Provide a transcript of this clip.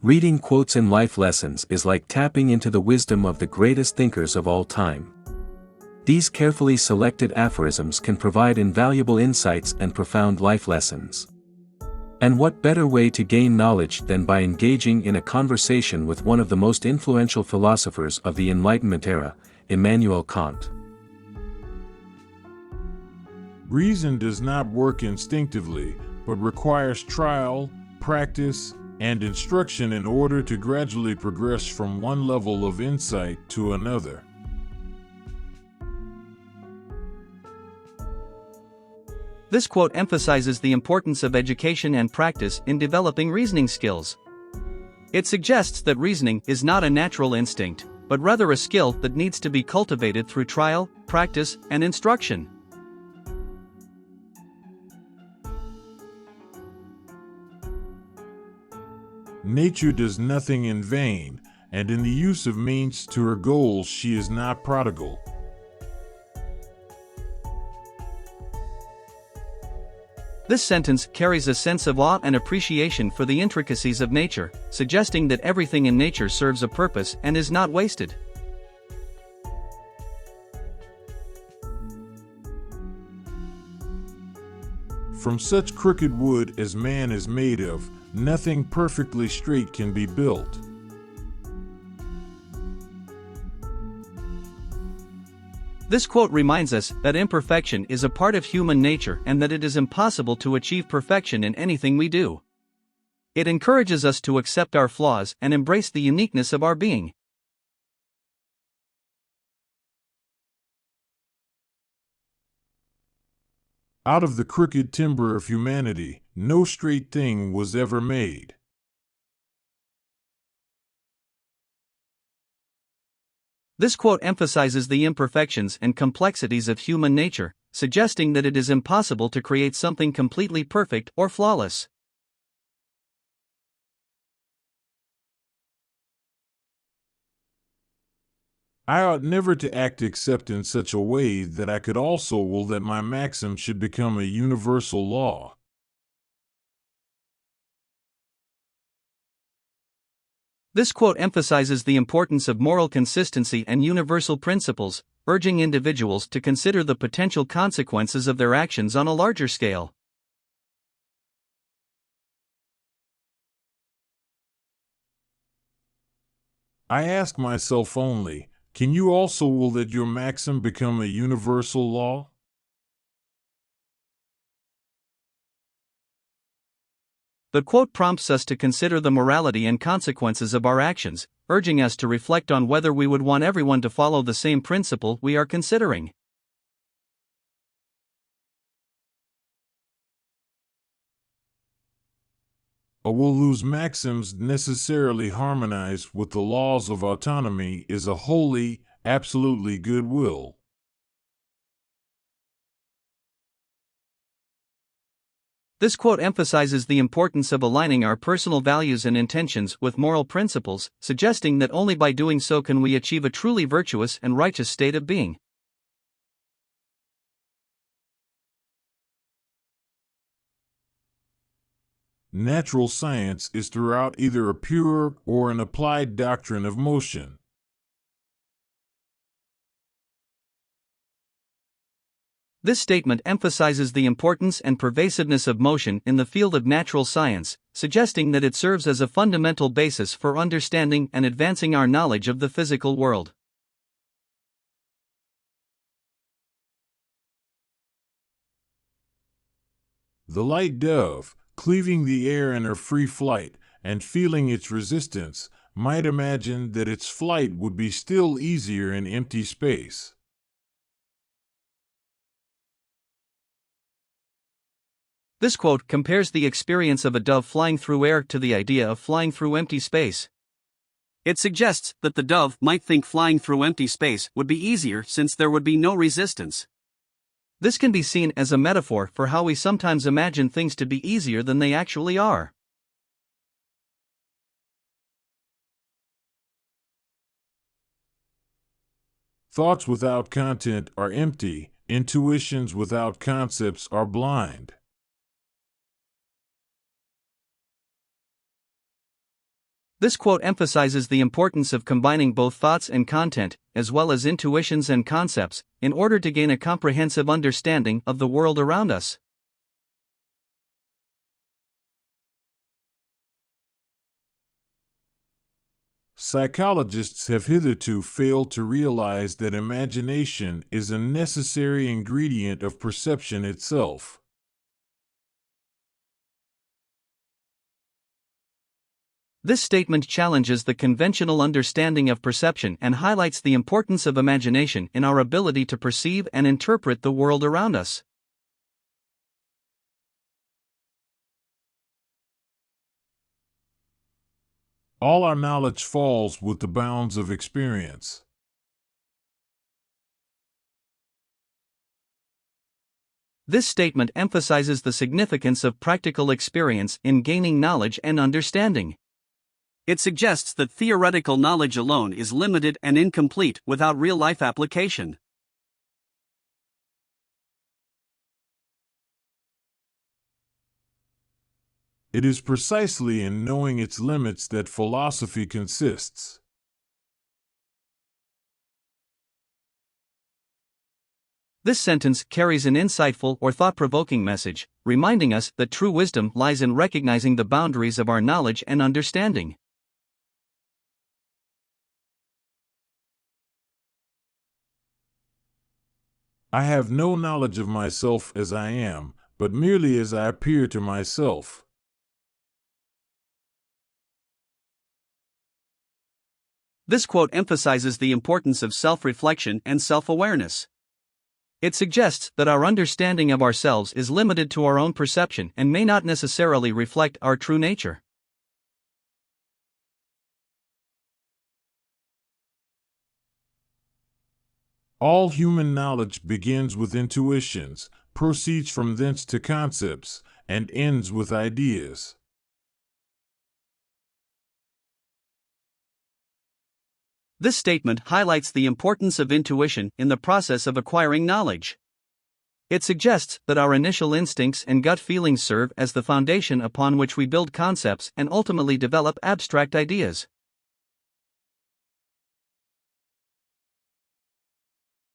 Reading quotes in life lessons is like tapping into the wisdom of the greatest thinkers of all time. These carefully selected aphorisms can provide invaluable insights and profound life lessons. And what better way to gain knowledge than by engaging in a conversation with one of the most influential philosophers of the Enlightenment era, Immanuel Kant. Reason does not work instinctively, but requires trial, practice, and instruction in order to gradually progress from one level of insight to another. This quote emphasizes the importance of education and practice in developing reasoning skills. It suggests that reasoning is not a natural instinct, but rather a skill that needs to be cultivated through trial, practice, and instruction. Nature does nothing in vain, and in the use of means to her goals she is not prodigal. This sentence carries a sense of awe and appreciation for the intricacies of nature, suggesting that everything in nature serves a purpose and is not wasted. From such crooked wood as man is made of, nothing perfectly straight can be built. This quote reminds us that imperfection is a part of human nature and that it is impossible to achieve perfection in anything we do. It encourages us to accept our flaws and embrace the uniqueness of our being. Out of the crooked timber of humanity, no straight thing was ever made. This quote emphasizes the imperfections and complexities of human nature, suggesting that it is impossible to create something completely perfect or flawless. I ought never to act except in such a way that I could also will that my maxim should become a universal law. This quote emphasizes the importance of moral consistency and universal principles, urging individuals to consider the potential consequences of their actions on a larger scale. I ask myself only, can you also will that your maxim become a universal law? The quote prompts us to consider the morality and consequences of our actions, urging us to reflect on whether we would want everyone to follow the same principle we are considering. A will whose maxims necessarily harmonize with the laws of autonomy is a wholly, absolutely good will. This quote emphasizes the importance of aligning our personal values and intentions with moral principles, suggesting that only by doing so can we achieve a truly virtuous and righteous state of being. Natural science is throughout either a pure or an applied doctrine of motion. This statement emphasizes the importance and pervasiveness of motion in the field of natural science, suggesting that it serves as a fundamental basis for understanding and advancing our knowledge of the physical world. The light dove, cleaving the air in her free flight and feeling its resistance, might imagine that its flight would be still easier in empty space. This quote compares the experience of a dove flying through air to the idea of flying through empty space. It suggests that the dove might think flying through empty space would be easier since there would be no resistance. This can be seen as a metaphor for how we sometimes imagine things to be easier than they actually are. Thoughts without content are empty, intuitions without concepts are blind. This quote emphasizes the importance of combining both thoughts and content, as well as intuitions and concepts, in order to gain a comprehensive understanding of the world around us. Psychologists have hitherto failed to realize that imagination is a necessary ingredient of perception itself. This statement challenges the conventional understanding of perception and highlights the importance of imagination in our ability to perceive and interpret the world around us. All our knowledge falls within the bounds of experience. This statement emphasizes the significance of practical experience in gaining knowledge and understanding. It suggests that theoretical knowledge alone is limited and incomplete without real-life application. It is precisely in knowing its limits that philosophy consists. This sentence carries an insightful or thought-provoking message, reminding us that true wisdom lies in recognizing the boundaries of our knowledge and understanding. I have no knowledge of myself as I am, but merely as I appear to myself. This quote emphasizes the importance of self-reflection and self-awareness. It suggests that our understanding of ourselves is limited to our own perception and may not necessarily reflect our true nature. All human knowledge begins with intuitions, proceeds from thence to concepts, and ends with ideas. This statement highlights the importance of intuition in the process of acquiring knowledge. It suggests that our initial instincts and gut feelings serve as the foundation upon which we build concepts and ultimately develop abstract ideas.